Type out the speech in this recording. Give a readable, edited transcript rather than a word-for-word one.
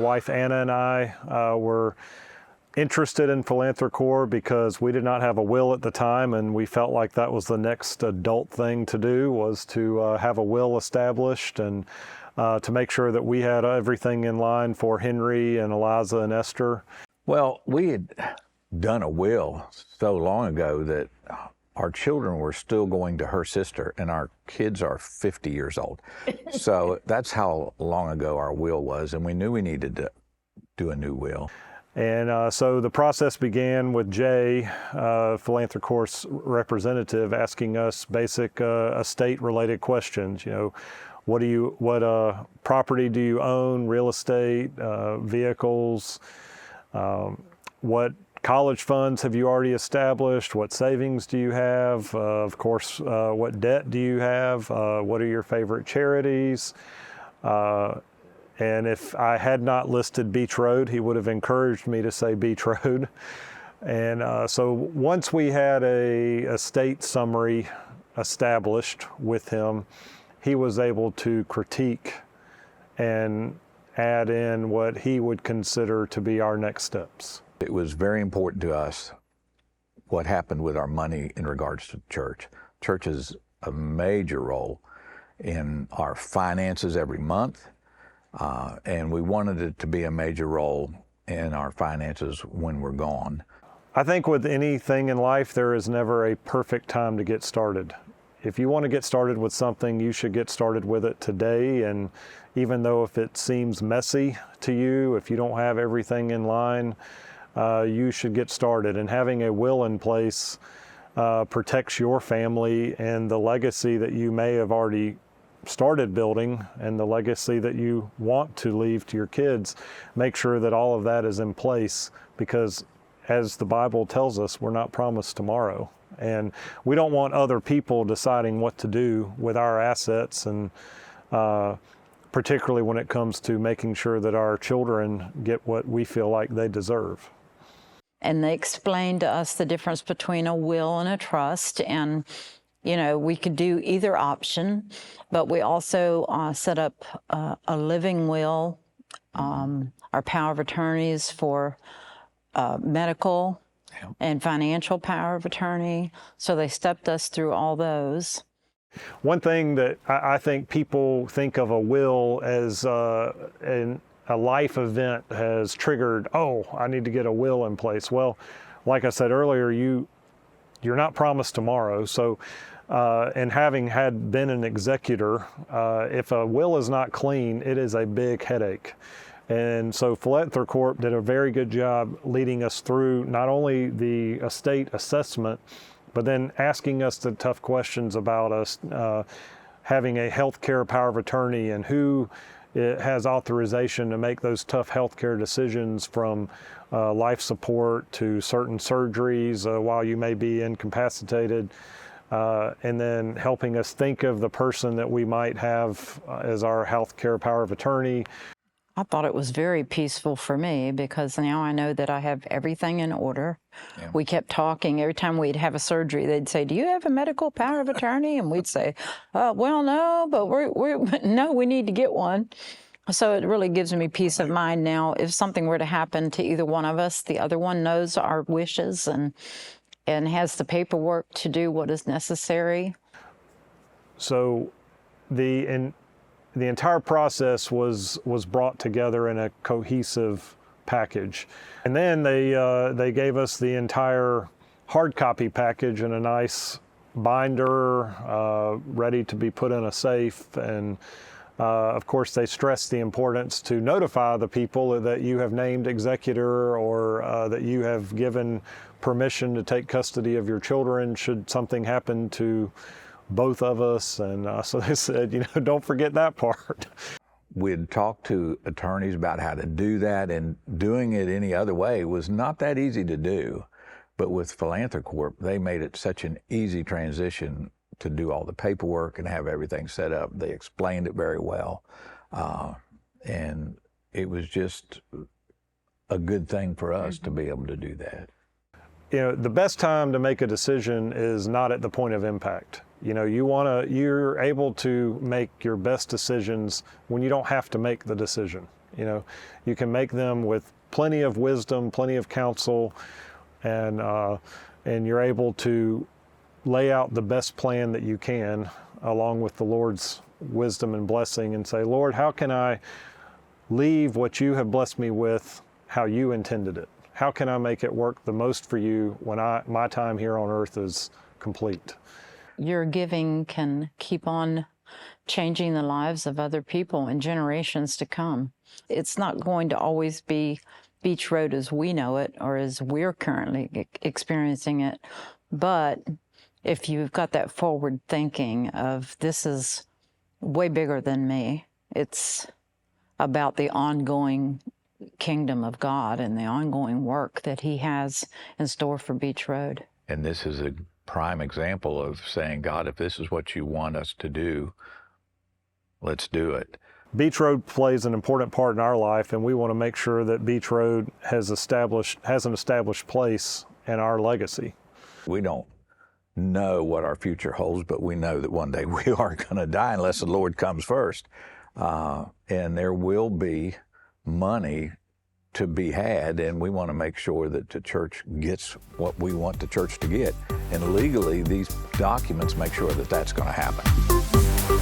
wife Anna and I were interested in PhilanthroCorp because we did not have a will at the time, and we felt like that was the next adult thing to do, was to have a will established and to make sure that we had everything in line for Henry and Eliza and Esther. Well, we had done a will so long ago that our children were still going to her sister, and our kids are 50 years old. So that's how long ago our will was, and we knew we needed to do a new will. And so the process began with Jay, PhilanthroCorp's representative, asking us basic estate-related questions. You know, what property do you own, real estate, vehicles, what college funds have you already established, what savings do you have, of course, what debt do you have, what are your favorite charities, and if I had not listed Beach Road, he would have encouraged me to say Beach Road. And so once we had a estate summary established with him, he was able to critique and add in what he would consider to be our next steps. It was very important to us what happened with our money in regards to church. Church is a major role in our finances every month. And we wanted it to be a major role in our finances when we're gone. I think with anything in life, there is never a perfect time to get started. If you want to get started with something, you should get started with it today. And even though if it seems messy to you, if you don't have everything in line, you should get started. And having a will in place protects your family and the legacy that you may have already started building and the legacy that you want to leave to your kids. Make sure that all of that is in place, because as the Bible tells us, we're not promised tomorrow. And we don't want other people deciding what to do with our assets, and particularly when it comes to making sure that our children get what we feel like they deserve. And they explained to us the difference between a will and a trust, and you know, we could do either option, but we also set up a living will, our power of attorneys for medical and financial power of attorney. So they stepped us through all those. One thing that I think people think of a will as a life event has triggered, oh, I need to get a will in place. Well, like I said earlier, you're not promised tomorrow. So, and having been an executor, if a will is not clean, it is a big headache. And so PhilanthroCorp did a very good job leading us through not only the estate assessment, but then asking us the tough questions about us having a healthcare power of attorney and who has authorization to make those tough healthcare decisions, from life support to certain surgeries while you may be incapacitated, and then helping us think of the person that we might have as our healthcare power of attorney. I thought it was very peaceful for me, because now I know that I have everything in order. Yeah. We kept talking. Every time we'd have a surgery, they'd say, "Do you have a medical power of attorney?" And we'd say, "Well, no, but we need to get one." So it really gives me peace of mind now. If something were to happen to either one of us, the other one knows our wishes and has the paperwork to do what is necessary. So the entire process was brought together in a cohesive package. And then they gave us the entire hard copy package in a nice binder, ready to be put in a safe. And of course, they stressed the importance to notify the people that you have named executor, or that you have given permission to take custody of your children should something happen to both of us. And so they said, don't forget that part. We'd talked to attorneys about how to do that, and doing it any other way was not that easy to do. But with PhilanthroCorp, they made it such an easy transition to do all the paperwork and have everything set up. They explained it very well. And it was just a good thing for us to be able to do that. The best time to make a decision is not at the point of impact. You're able to make your best decisions when you don't have to make the decision. You know, you can make them with plenty of wisdom, plenty of counsel, and you're able to lay out the best plan that you can along with the Lord's wisdom and blessing and say, Lord, how can I leave what you have blessed me with how you intended it? How can I make it work the most for you when my time here on earth is complete? Your giving can keep on changing the lives of other people in generations to come. It's not going to always be Beach Road as we know it or as we're currently experiencing it, but if you've got that forward thinking of this is way bigger than me, it's about the ongoing kingdom of God and the ongoing work that he has in store for Beach Road. And this is a prime example of saying, God, if this is what you want us to do, let's do it. Beach Road plays an important part in our life, and we want to make sure that Beach Road has an established place in our legacy. We don't know what our future holds, but we know that one day we are going to die unless the Lord comes first. And there will be money to be had, and we want to make sure that the church gets what we want the church to get. And legally, these documents make sure that that's going to happen.